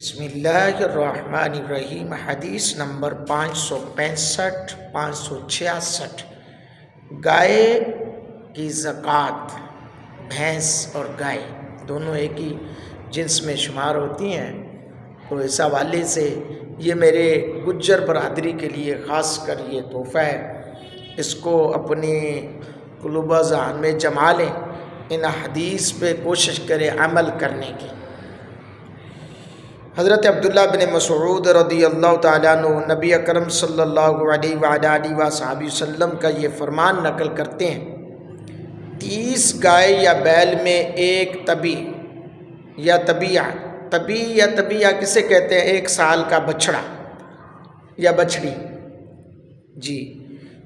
بسم اللہ الرحمن الرحیم۔ حدیث نمبر 565 566۔ گائے کی زکوٰۃ، بھینس اور گائے دونوں ایک ہی جنس میں شمار ہوتی ہیں، تو اس حوالے سے یہ میرے گجر برادری کے لیے خاص کر یہ تحفہ ہے، اس کو اپنی قلوب و ذہن میں جما لیں، ان حدیث پہ کوشش کریں عمل کرنے کی۔ حضرت عبداللہ بن مسعود رضی اللہ تعالیٰ عنہ نبی اکرم صلی اللہ علیہ وآلہ وسلم کا یہ فرمان نقل کرتے ہیں، 30 گائے یا بیل میں ایک طبی یا طبیعہ کسے کہتے ہیں؟ 1 سال کا بچڑا یا بچڑی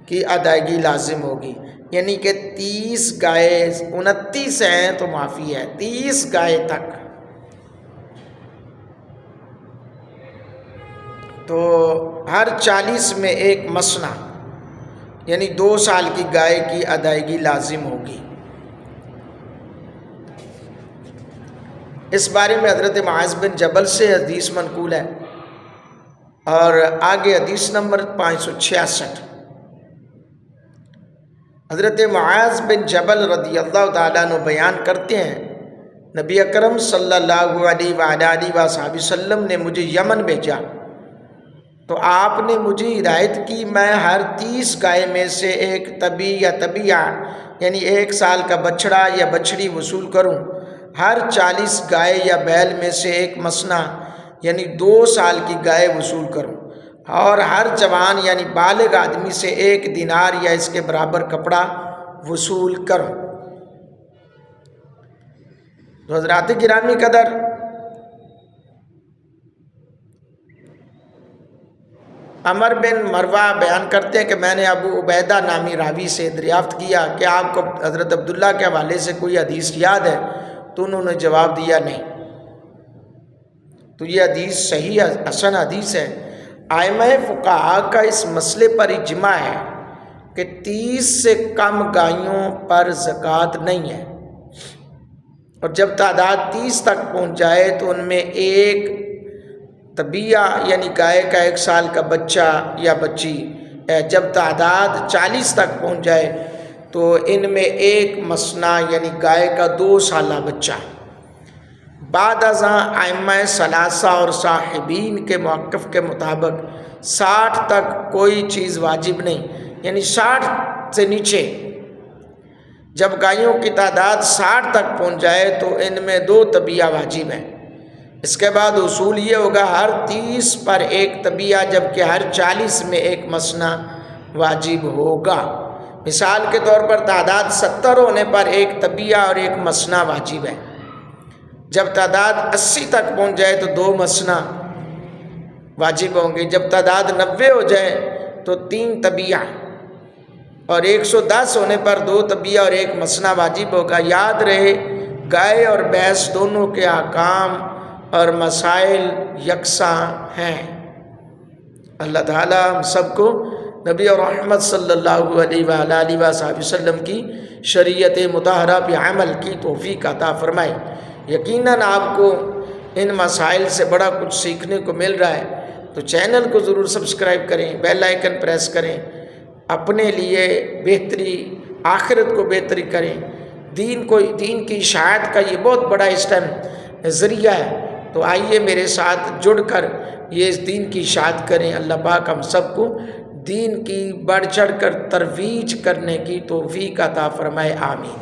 کی ادائیگی لازم ہوگی، یعنی کہ 30 گائے، 29 ہیں تو معافی ہے، 30 گائے تک تو ہر 40 میں ایک مسنا، یعنی 2 سال کی گائے کی ادائیگی لازم ہوگی۔ اس بارے میں حضرت معاذ بن جبل سے حدیث منقول ہے، اور آگے حدیث نمبر 566۔ حضرت معاذ بن جبل رضی اللہ تعالیٰ عنہ بیان کرتے ہیں، نبی اکرم صلی اللہ علیہ وآلہ وسلم نے مجھے یمن بھیجا تو آپ نے مجھے ہدایت کی، میں ہر 30 گائے میں سے ایک طبیعہ یعنی 1 سال کا بچڑا یا بچڑی وصول کروں، ہر 40 گائے یا بیل میں سے ایک مسنا یعنی 2 سال کی گائے وصول کروں، اور ہر جوان یعنی بالغ آدمی سے 1 دینار یا اس کے برابر کپڑا وصول کروں۔ تو حضرات گرامی قدر، عمر بن مروہ بیان کرتے ہیں کہ میں نے ابو عبیدہ نامی راوی سے دریافت کیا کہ آپ کو حضرت عبداللہ کے حوالے سے کوئی حدیث یاد ہے؟ تو انہوں نے جواب دیا نہیں۔ تو یہ حدیث صحیح حسن حدیث ہے۔ ائمہ فقہا کا اس مسئلے پر اجماع ہے کہ 30 سے کم گائیوں پر زکوٰۃ نہیں ہے، اور جب تعداد 30 تک پہنچ جائے تو ان میں ایک طبیعہ یعنی گائے کا 1 سال کا بچہ یا بچی، جب تعداد 40 تک پہنچ جائے تو ان میں ایک مسنا یعنی گائے کا 2 سالہ بچہ۔ بعد ازاں ائمہ ثلاثہ اور صاحبین کے موقف کے مطابق 60 تک کوئی چیز واجب نہیں، یعنی 60 سے نیچے جب گائیوں کی تعداد 60 تک پہنچ جائے تو ان میں 2 طبیعہ واجب ہیں۔ اس کے بعد اصول یہ ہوگا ہر 30 پر ایک طبیعہ، جبکہ ہر 40 میں ایک مسنا واجب ہوگا۔ مثال کے طور پر تعداد 70 ہونے پر ایک طبیعہ اور ایک مسنا واجب ہے، جب تعداد 80 تک پہنچ جائے تو 2 مسنا واجب ہوں گے، جب تعداد 90 ہو جائے تو 3 طبیعہ، اور 110 ہونے پر 2 طبیعہ اور ایک مسنا واجب ہوگا۔ یاد رہے گائے اور بھینس دونوں کے احکام اور مسائل یکساں ہیں۔ اللہ تعالیٰ ہم سب کو نبی اور رحمت صلی اللہ علیہ وآلہ وسلم کی شریعت مطہرہ پہ عمل کی توفیق عطا فرمائے۔ یقیناً آپ کو ان مسائل سے بڑا کچھ سیکھنے کو مل رہا ہے، تو چینل کو ضرور سبسکرائب کریں، بیل آئیکن پریس کریں، اپنے لیے بہتری، آخرت کو بہتری کریں۔ دین کی اشاعت کا یہ بہت بڑا اس ٹائم ذریعہ ہے، تو آئیے میرے ساتھ جڑ کر یہ اس دین کی اشاعت کریں۔ اللہ پاک ہم سب کو دین کی بڑھ چڑھ کر ترویج کرنے کی توفیق عطا فرمائے، آمین۔